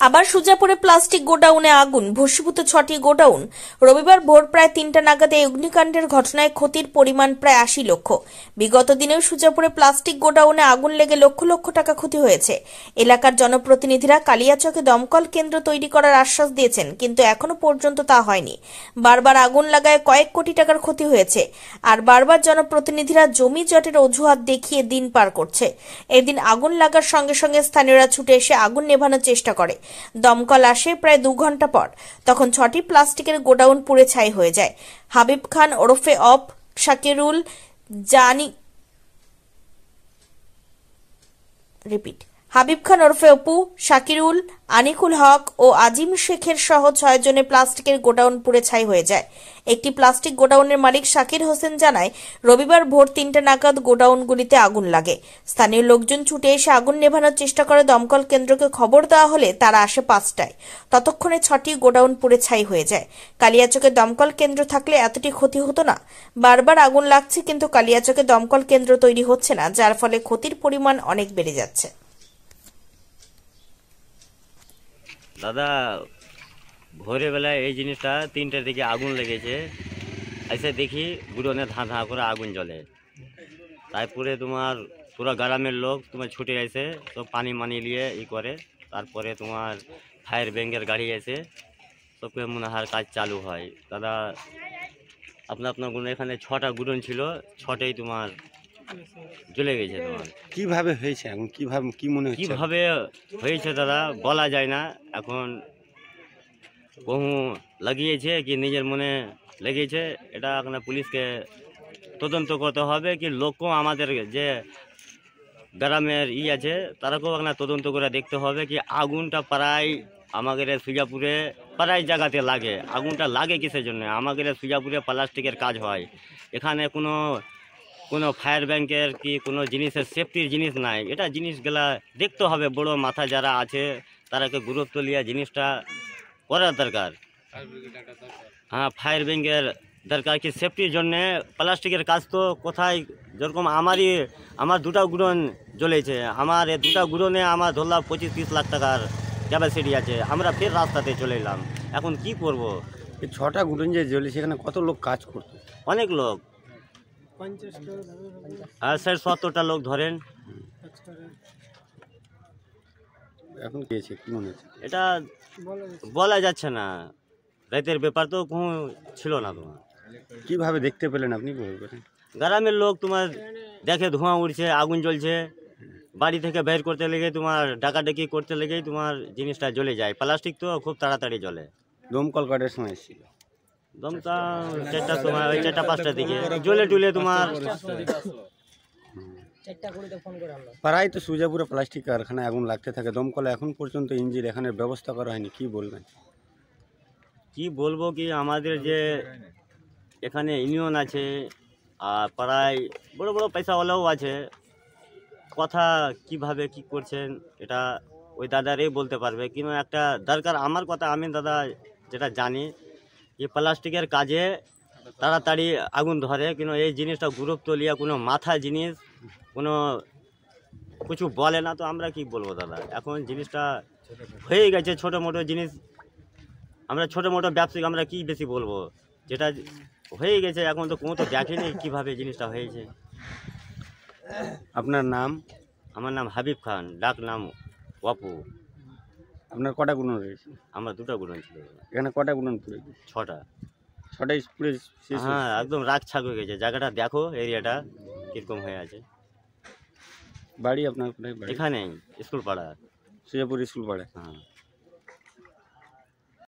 আবার সুজাপুরে প্লাস্টিক গোডাউনে আগুন, ভস্মীভূত 6টি গোডাউন। রবিবার ভোর প্রায় 3টা নাগাদ এই অগ্নিকাণ্ডের ঘটনায় ক্ষতির পরিমাণ প্রায় 80 লক্ষ। বিগত দিনেও সুজাপুরে প্লাস্টিক গোডাউনে আগুন লেগে লক্ষ লক্ষ টাকা ক্ষতি হয়েছে। এলাকার জনপ্রতিনিধিরা কালিয়াচকে দমকল কেন্দ্র তৈরি করার আশ্বাস দিয়েছেন, কিন্তু এখনো পর্যন্ত তা হয়নি। বারবার আগুন লাগায় কয়েক কোটি টাকার ক্ষতি হয়েছে, আর বারবার জনপ্রতিনিধিরা জমি জটের অজুহাত দেখিয়ে দিন পার করছে। এদিন আগুন লাগার সঙ্গে সঙ্গে স্থানীয়রা ছুটে এসে আগুন নেভানোর চেষ্টা করে। দমকল আসে প্রায় 2 ঘন্টা পর। তখন 6টি প্লাস্টিকের গোডাউন পুড়ে ছাই হয়ে যায়। হাবিব খান ওরফে অপ, শাকিরুল হাবিব খান ওরফে অপু, শাকিরুল, আনিকুল হক ও আজিম শেখের সহ 6 জনের প্লাস্টিকের গোডাউন পুড়ে ছাই হয়ে যায়। একটি প্লাস্টিক গোডাউনের মালিক শাকির হোসেন জানায়, রবিবার ভোর 3টা নাগাদ গোডাউনগুলিতে আগুন লাগে। স্থানীয় লোকজন ছুটে এসে আগুন নেভানোর চেষ্টা করে। দমকল কেন্দ্রকে খবর দেওয়া হলে তারা আসে 5টায়। ততক্ষণে 6টি গোডাউন পুড়ে ছাই হয়ে যায়। কালিয়াচকে দমকল কেন্দ্র থাকলে এতটি ক্ষতি হতো না। বারবার আগুন লাগছে, কিন্তু কালিয়াচকে দমকল কেন্দ্র তৈরি হচ্ছে না, যার ফলে ক্ষতির পরিমাণ অনেক বেড়ে যাচ্ছে। দাদা, ভোরের বেলায় এই জিনিসটা 3টার দিকে আগুন লেগেছে। এসে দেখি গুড়নে ধাঁ করে আগুন জ্বলে। তারপরে তোমার পুরো গ্রামের লোক তোমার ছুটে এসে তো পানি মানি নিয়ে করে। তারপরে তোমার ফায়ার ব্রিগেডের গাড়ি এসে সবকে মনে হয় কাজ চালু হয়। দাদা, আপনার গুণ এখানে 6টা গুড়ন ছিল, 6টাই তোমার জ্বলে গেছে। তোমার কিভাবে হয়েছে এখন, কি মনে হচ্ছে কিভাবে হয়েছে দাদা বলা যায় না। এখন বহু লাগিয়েছে কি নিজের মনে লেগেছে, এটা এখন পুলিশকে তদন্ত করতে হবে। কি লোকও আমাদের যে গ্রামের আছে তারাকেও এখন তদন্ত করে দেখতে হবে কি আগুনটা প্রায় আমাদের সুজাপুরে প্রায় জায়গাতে লাগে। আগুনটা লাগে কিসের জন্য? আমাদের সুজাপুরে প্লাস্টিকের কাজ হয়। এখানে কোনো ফায়ার ব্যাংকের কি কোনো জিনিসের সেফটির জিনিস নাই। এটা জিনিসগুলা দেখতে হবে। বড় মাথা যারা আছে তারাকে গুরুত্ব নিয়ে জিনিসটা করার দরকার। হ্যাঁ, ফায়ার ব্যাংকের দরকার কি সেফটির জন্যে। প্লাস্টিকের কাজ তো কোথায়, যেরকম আমার 2টা গুড়ন জ্বলেছে। আমার এই 2টা গুড়নে আমার ধরলাম 25-30 লাখ টাকার ক্যাপাসিটি আছে। আমরা ফের রাস্তাতে চলে এলাম। এখন কি করব? এই 6টা গুড়ন যে জ্বলে সেখানে কত লোক কাজ করতো? অনেক লোক, 60-70টা লোক ধরেন। এখন পেয়েছে কি মনে হচ্ছে? এটা বলা যাচ্ছে না, রাতের ব্যাপার তো কোনো ছিল না। তোমার কিভাবে দেখতে পেলেন আপনি বলবেন? গ্রামের লোক তোমার দেখে ধোঁয়া উঠছে, আগুন জ্বলছে, বাড়ি থেকে বের করতে লেগে তোমার ডাকাডাকি করতে লেগেই তোমার জিনিসটা জ্বলে যায়। প্লাস্টিক তো খুব তাড়াতাড়ি জ্বলে। দমকল কার্ডের সময় এসেছিল? দমকা 4টার সময়, ওই 4টা-5টার দিকে জ্বলে টুলে তোমার। প্রায় তো সুজাপুরে প্লাস্টিক কারখানায় আগুন লাগতে থাকে। দমকলে এখন পর্যন্ত ইঞ্জিন এখানে ব্যবস্থা করা হয়নি, কি বলবেন? কি বলবো কি, আমাদের যে এখানে ইউনিয়ন আছে আর প্রায় বড় বড় পয়সাওয়ালাও আছে। কথা কিভাবে কি করছেন এটা ওই দাদারাই বলতে পারবে। কিন্তু একটা দরকার আমার কথা, আমি দাদা যেটা জানি যে প্লাস্টিকের কাজে তাড়াতাড়ি আগুন ধরে, কিন্তু এই জিনিসটা গুরুত্ব লিয়া কোনো মাথা জিনিস কোনো কিছু বলে না। তো আমরা কি বলবো দাদা? এখন জিনিসটা হয়ে গেছে ছোটো মোটো জিনিস। আমরা ছোটো মোটো ব্যবসায়িক আমরা কি বেশি বলবো, যেটা হয়ে গেছে এখন তো কোনো তো দেখেনি কীভাবে জিনিসটা হয়েছে। আপনার নাম? আমার নাম হাবিব খান, ডাক নাম অপু। আপনার কটা গুণন রয়েছে? আমার 2টা গুণন ছিল। এখানে কটা গুণন পুড়ে গেছে? 6টা। 6টাই পুড়ে শেষ? হ্যাঁ, একদম রাগ ছাগ হয়ে গেছে। জায়গাটা দেখো, এরিয়াটা কীরকম হয়ে আছে। বাড়ি আপনার কোথায়? এখানেই স্কুল পাড়া, সুজাপুর স্কুল পাড়া। হ্যাঁ।